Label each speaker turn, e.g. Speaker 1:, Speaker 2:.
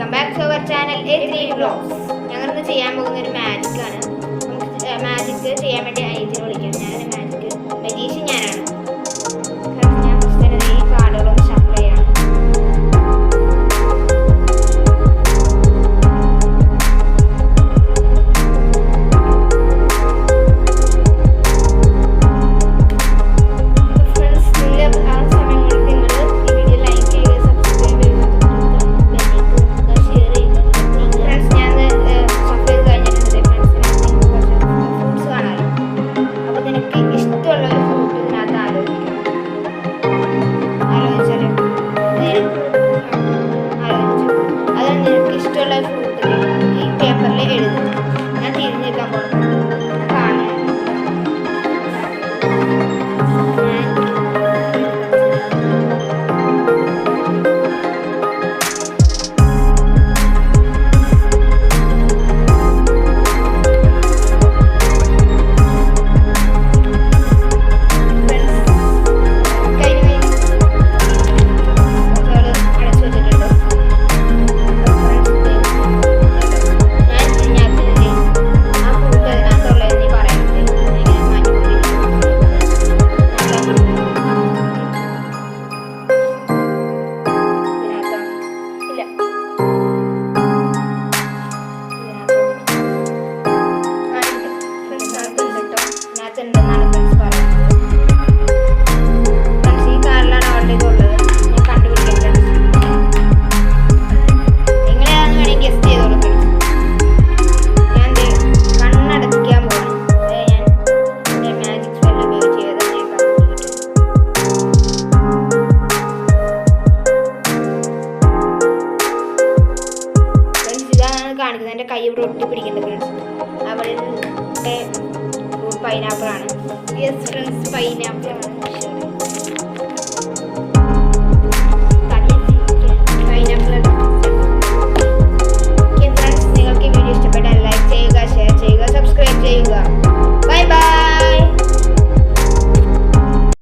Speaker 1: Welcome back to our channel A3 vlogs. ഞങ്ങളിന്ന് ചെയ്യാൻ പോകുന്ന ഒരു മാജിക് ആണ്. നമുക്ക് മാജിക് ചെയ്യാൻ വേണ്ടി ഐജിനെ വിളിക്കാം. ഞാൻ മാജിക് മജീഷ്യൻ ഞാനാണ്. ഞാൻ ഫസ്റ്റ് ഈ കാർഡുകളൊന്ന് ഷഫിൾ ചെയ്യണം. ഈ പേപ്പറിൽ എഴുതും. ഞാൻ തിരിഞ്ഞെടുക്കാൻ പോകുന്നു. കാണിക്കുന്നത് എൻ്റെ കൈ ഇവിടെ ഒട്ടി പിടിക്കേണ്ടത് ഫ്രണ്ട്സ്. അവളുടെ പൈനാപ്പിൾ ആണ്. യെസ് ഫ്രണ്ട്സ്, പൈനാപ്പിൾ ആണ്.